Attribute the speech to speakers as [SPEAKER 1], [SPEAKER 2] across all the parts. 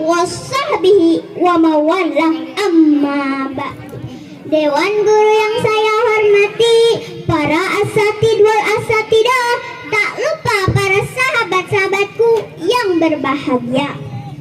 [SPEAKER 1] wasahbihi wa mawalah amma ba'du. Dewan guru yang saya hormati, para asatid wal asatidah, tak lupa para sahabat-sahabatku yang berbahagia.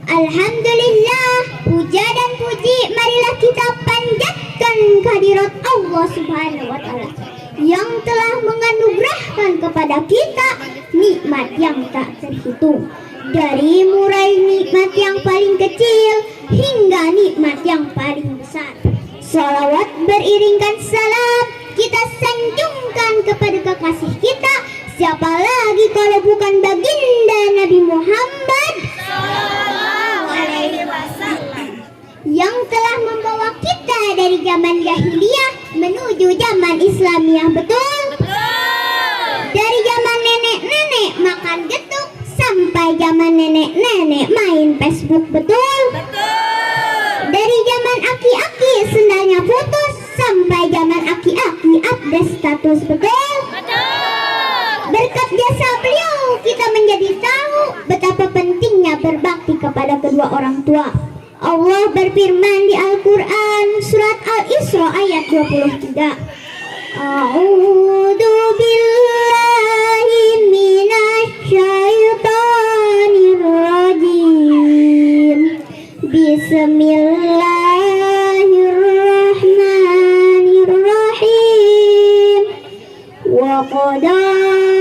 [SPEAKER 1] Alhamdulillah, puja dan puji marilah kita panjatkan kehadirat Allah Subhanahu wa Ta'ala yang telah menganugerahkan kepada kita nikmat yang tak terhitung, dari mulai nikmat yang paling kecil hingga nikmat yang paling besar. Salawat beriringkan salam kita sanjungkan kepada kekasih kita, siapa lagi kalau bukan baginda Nabi Muhammad sallallahu alaihi wasallam, yang telah membawa kita dari zaman jahiliyah menuju zaman Islamiyah. Betul? Dari zaman nenek-nenek makan getuk sampai zaman nenek-nenek main Facebook. Betul? Dari zaman aki-aki sendalnya putus sampai zaman aki-aki update status. Betul? Berkat jasa beliau kita menjadi tahu betapa pentingnya berbakti kepada kedua orang tua. Allah berfirman di Al-Quran surat Al-Isra ayat 23, A'udzu billahi minasyaitonir rajim. Bismillahirrahmanirrahim. Wa qada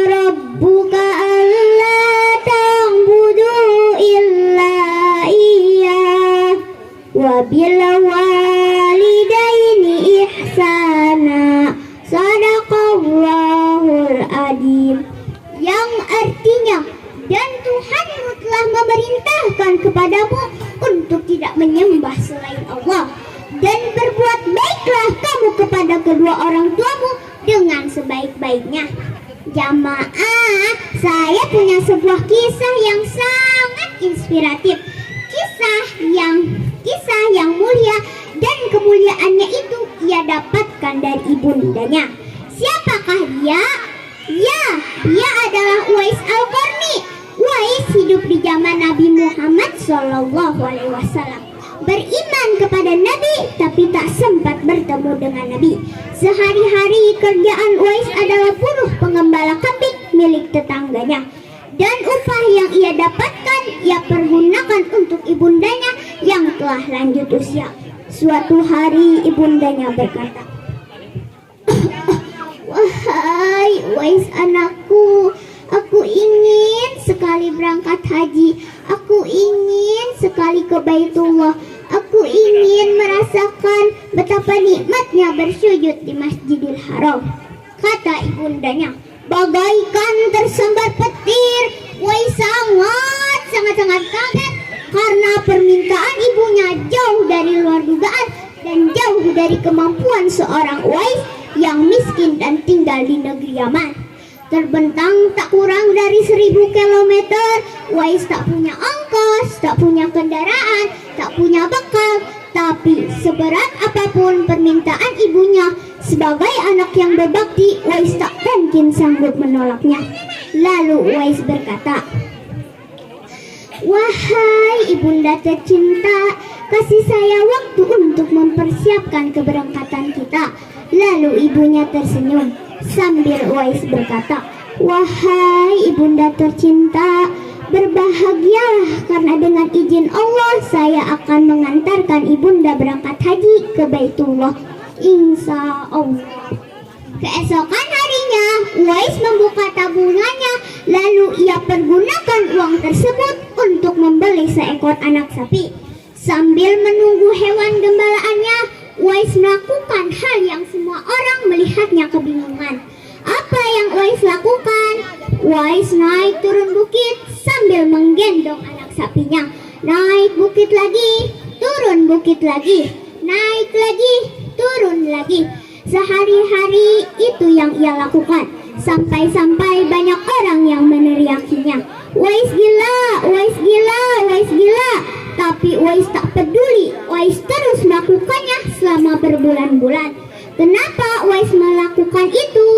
[SPEAKER 1] rabbuka alla ta'budu illa iyyah wa bil walidaini ihsana. Sadaqallahul adzim. Yang artinya, dan Tuhanmu telah memerintahkan kepadamu untuk tidak menyembah selain Allah, dan berbuat baiklah kamu kepada kedua orang tuamu dengan sebaik-baiknya. Jamaah, saya punya sebuah kisah yang sangat inspiratif. Kisah yang mulia, dan kemuliaannya itu ia dapatkan dari ibundanya. Siapakah dia? Ya, dia adalah Uwais Al-Qarni. Uwais hidup di zaman Nabi Muhammad SAW. Beriman kepada Nabi tapi tak sempat bertemu dengan Nabi. Sehari-hari kerjaan Uwais adalah buruh pengembala kambing milik tetangganya, dan upah yang ia dapatkan ia pergunakan untuk ibundanya yang telah lanjut usia. Suatu hari ibundanya berkata, "Wahai Uwais anakku, aku ingin sekali berangkat haji. Aku ingin sekali ke Baitullah. Aku ingin merasakan betapa nikmatnya bersujud di Masjidil Haram." Kata ibundanya, bagaikan tersambar petir, Uwais sangat kaget karena permintaan ibunya jauh dari luar dugaan dan jauh dari kemampuan seorang Uwais yang miskin dan tinggal di negeri Yaman. Terbentang tak kurang dari 1000 kilometer, Uwais tak punya ongkos, tak punya kendaraan, tak punya bekal. Tapi seberat apapun permintaan ibunya, sebagai anak yang berbakti, Uwais tak mungkin sanggup menolaknya. Lalu Uwais berkata, "Wahai ibunda tercinta, kasih saya waktu untuk mempersiapkan keberangkatan kita." Lalu ibunya tersenyum sambil Uwais berkata, "Wahai ibunda tercinta, berbahagialah karena dengan izin Allah saya akan mengantarkan ibunda berangkat haji ke Baitullah, insya Allah." Keesokan harinya Uwais membuka tabungannya, lalu ia pergunakan uang tersebut untuk membeli seekor anak sapi. Sambil menunggu hewan gembalaannya, Uwais melakukan hal yang semua orang melihatnya kebingungan. Apa yang Uwais lakukan? Uwais naik turun bukit sambil menggendong anak sapinya. Naik bukit lagi, turun bukit lagi, naik lagi, turun lagi. Sehari-hari itu yang ia lakukan, sampai-sampai banyak orang yang meneriakinya, "Uwais gila, Uwais gila, Uwais gila." Tapi Uwais tak peduli. Uwais terus melakukannya selama berbulan-bulan. Kenapa Uwais melakukan itu?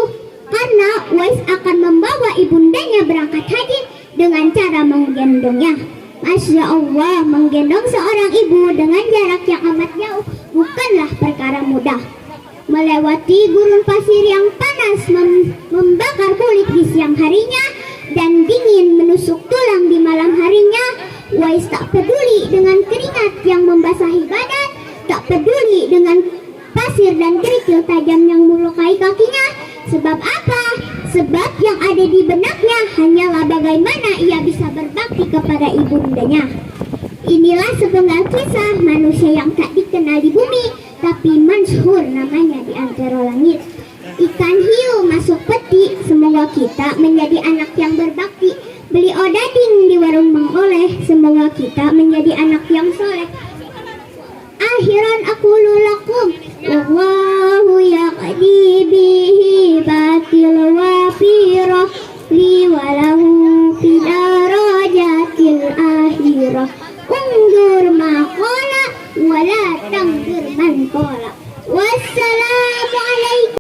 [SPEAKER 1] Karena Uwais akan membawa ibundanya berangkat haji dengan cara menggendongnya. Masya Allah, menggendong seorang ibu dengan jarak yang amat jauh bukanlah perkara mudah. Melewati gurun pasir yang panas membakar kulit di siang harinya dan dingin menusuk tulang di malam harinya, Uwais tak peduli dengan keringat yang membasahi badan, tak peduli dengan pasir dan kerikil tajam yang melukai kakinya. Sebab apa? Sebab yang ada di benaknya hanyalah bagaimana ia bisa berbakti kepada ibundanya. Inilah sepenggal kisah manusia yang tak dikenal di bumi, tapi masyhur namanya di antara langit. Ikan hiu masuk peti, semoga kita menjadi anak yang berbakti. Beli odading di warung Mang Oleh, semoga kita menjadi anak yang soleh. Akhiran aku lulakum, wallahu yaqdi bihi batil wafirah li walahu fi darajatil akhirah. Undur maqala wala tangdur man qala.